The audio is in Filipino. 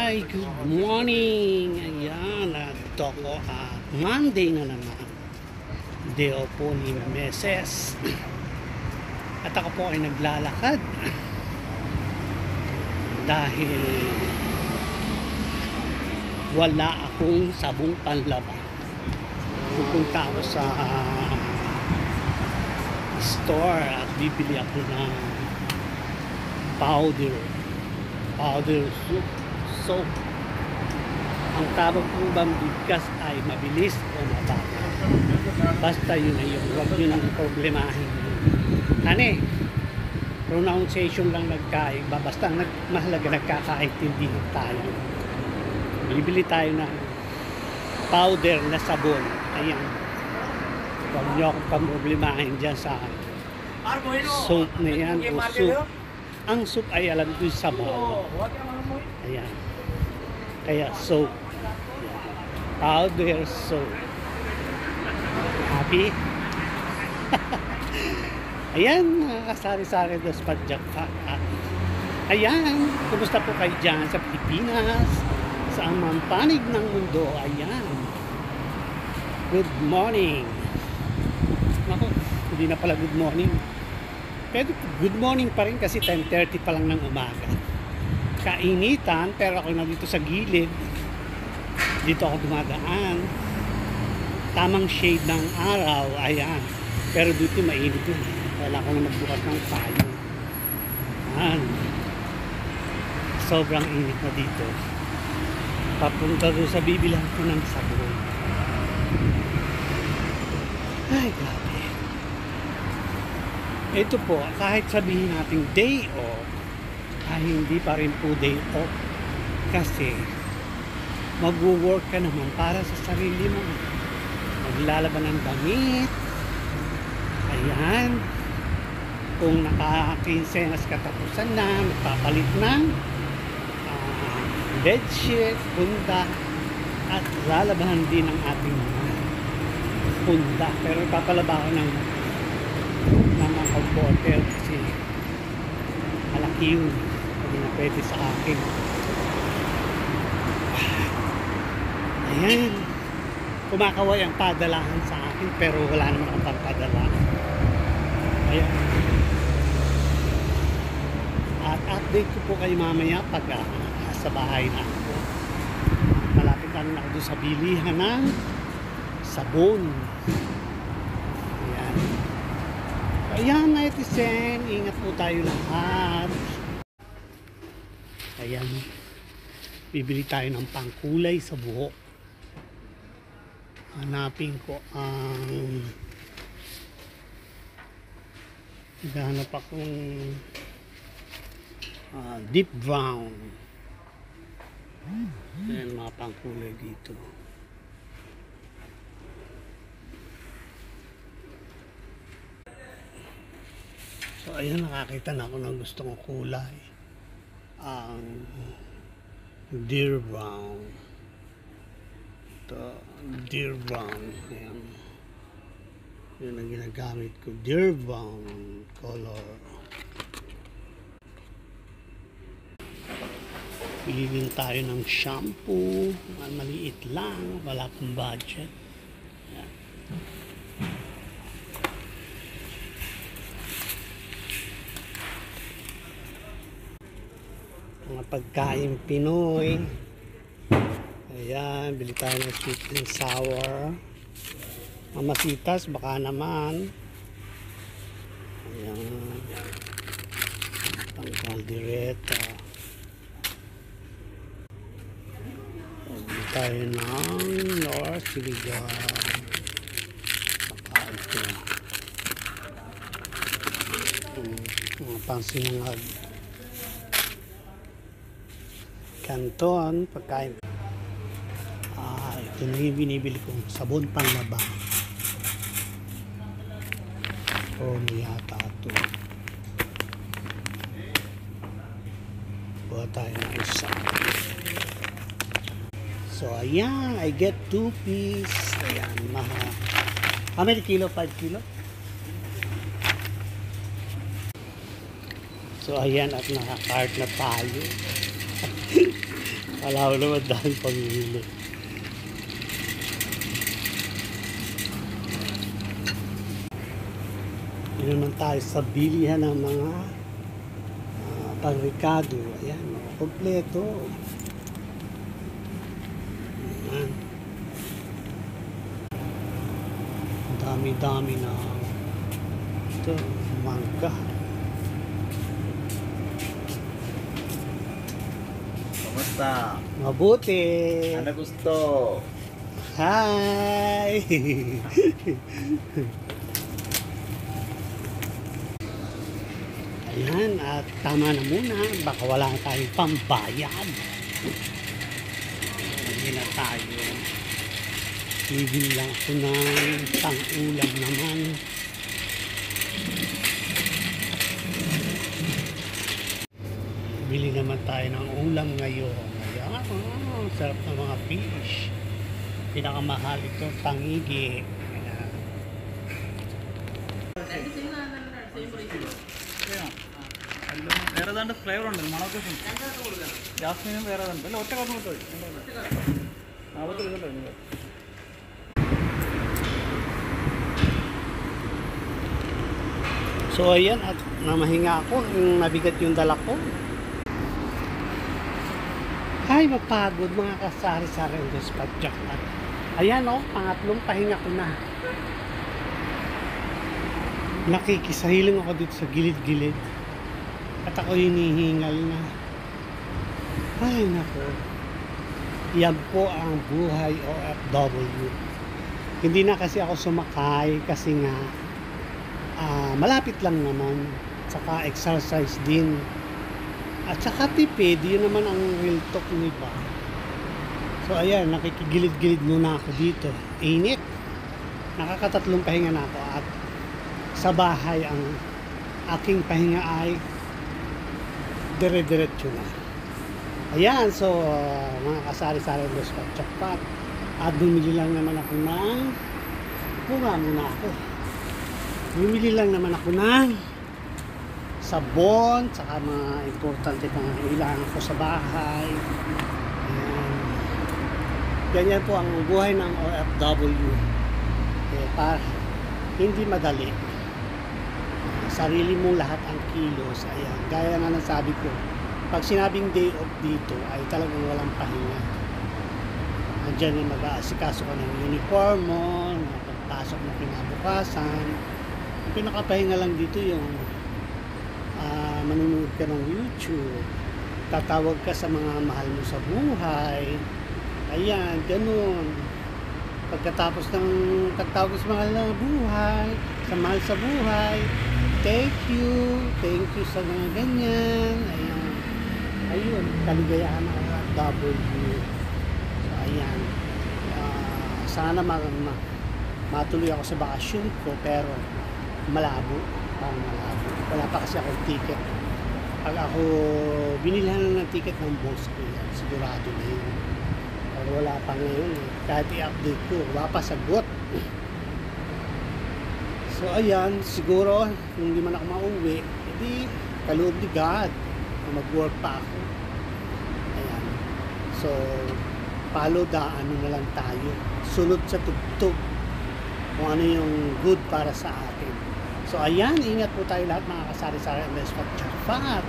Hi, good morning. Ayan, ito ko Monday na naman. Day off po ni Meses. At ako po ay naglalakad. Dahil wala akong sabong panlaba. Pupunta ako sa store at bibili ako ng powder soap. Ang tawag kong bambigkas ay mabilis o mababa. Basta yun ay yung huwag yun ang problemahin. Pronunciation lang nagkaiba. Basta mahalaga nagkakaintindihan tayo. Bibili tayo ng powder na sabon. Ayan. Huwag nyo akong problemahin dyan sa soap na yan o soup. Ang soup ay alam ko yung sabaw. Ayan. Kaya soap. Powder soap. Happy? Ayan, nakakasari-sari dos padyak pa. Ayan, kumusta po kayo dyan sa Pilipinas? Sa amang panig ng mundo. Ayan. Good morning. Ako, hindi na pala good morning. Pero good morning pa rin kasi 10:30 pa lang ng umaga. Kainitan, pero ako na dito sa gilid. Dito ako dumadaan. Tamang shade ng araw, ayan. Pero dito mainit na. Wala ko na magbukas ng payo. Ayan. Sobrang init na dito. Papunta doon sa bibilang ko ng sabon. Ay, grabe. Ito po, kahit sabihin natin day off, ay hindi pa rin po day off. Kasi mag-work ka naman para sa sarili mo. Maglalaban ng damit. Ayan. Kung naka-quincenas katapusan na, magpapalit ng bedsheet, punda, at lalabahan din ang ating punda. Pero papalaba ko ng mga comforter kasi malaki yun. Hindi na pwede sa akin. Ayan. Kumakaway ang padalahan sa akin pero wala naman akong pagpadala. Ayan. At update ko po kayo mamaya pag sa bahay na ako. Malapit lang na ako doon sa bilihan ng sabon. Ayan. Ayan, netizen. Ingat po tayo lahat. Ayan. Bibili tayo ng pangkulay sa buhok. Hanapin ko ang naghahanap akong deep brown. Ayan, mga pangkulay dito. So ayan, nakakita na ako ng gusto kong kulay. Ang deer brown. Ito, deer brown. Ayan. Yun ang ginagamit ko. Deer brown color. Piliin tayo ng shampoo. Maliit lang. Wala pong budget. Ayan. Mga pagkain Pinoy. Ayan, bili tayo ng sweet and sour. Mamasitas, baka naman. Ayan. Pang caldereta. Bili tayo ng North Siligan. Baka ito. Mga pansinangag. Canton, pagkain. Ito na yung binibili kong sabon panlaba. Ano yata ito. Buha tayo ng isa. So ayan, I get 2 piece. Ayan, mahal. How many kilo? 5 kilo? So ayan, at naka-card na tayo. Wala ko naman dahil pamili. Yun naman tayo sa bilihan ng mga pang-Ricardo. Ayan, kompleto. Ayan. Dami-dami na ito, mangga. Kamusta? Mabuti. Ano gusto? Hi. Ayan, at tama na muna. Baka wala tayong pambayad. Hindi na tayo. Bibili lang ako ng tang-ulam naman. Bili naman tayo ng ulam ngayon. Ayan, sarap ng mga fish. Pinakamahal ito, tangigi. Ayan. വേറെ ഏതാണ്ട് ഫ്ലേവർ ഉണ്ടല്ലോ മണമൊക്കെ ജാസ്മിനും വേറെ ഏതാണ്ട് അല്ല ഒറ്റ കാരണം കിട്ടോ ആവത്തിൽ ഇതുണ്ടോ So ayan, at namahinga ako, nabigat yung dala ko. Ay, mapagod mga kasari-sari ng Despadyak. Ayan o, pangatlong pahinga ko na. Nakikisahiling ako dito sa gilid-gilid. At ako hinihingal na. Ay, nako. Yan po ang buhay OFW. Hindi na kasi ako sumakay kasi nga malapit lang naman, saka exercise din at saka tipid, yun naman ang real talk, diba? So ayan, nakikigilid-gilid muna ako dito. Init, nakakatatlong pahinga na ako at sa bahay ang aking pahinga ay dire-diretso na. Ayan, so mga kasari-sari dos patsapat at bumili lang naman ako ng bunga muna ako. Bumili lang naman ako ng sabon, saka mga importante pang kailangan ko sa bahay. Ayan. Ganyan po ang buhay ng OFW. Para hindi madali. Sarili mo lahat ang kilos. Ayan. Gaya nga ng sabi ko, pag sinabing day off dito ay talagang walang pahinga. Andiyan na mag-aasikaso ka ng uniform mo, pagpasok mo kinabukasan. Pinakapahinga lang dito yung manunood ka ng YouTube, tatawag ka sa mga mahal mo sa buhay. Ayan, ganun. Pagkatapos ng tatawag sa mahal na buhay, sa mahal sa buhay, thank you sa mga ganyan. Ayan, ayun, kaligayahan ng OFW. So ayan, sana matuloy ako sa bakasyon ko, pero malabo, parang malabo. Wala pa kasi akong ticket. Pag ako binilhan ng ticket ng boss ko, yan, sigurado na yun. Pero wala pa ngayon eh. Kahit i-update ko, wala pa sagot. So ayan, siguro kung hindi man ako mauwi, hindi kaloob ni God na mag-work pa ako. Ayan. So follow the ano na lang tayo, sunod sa tugtog kung ano yung good para sa atin. So ayan, ingat po tayo lahat mga kasari-sari. Bye!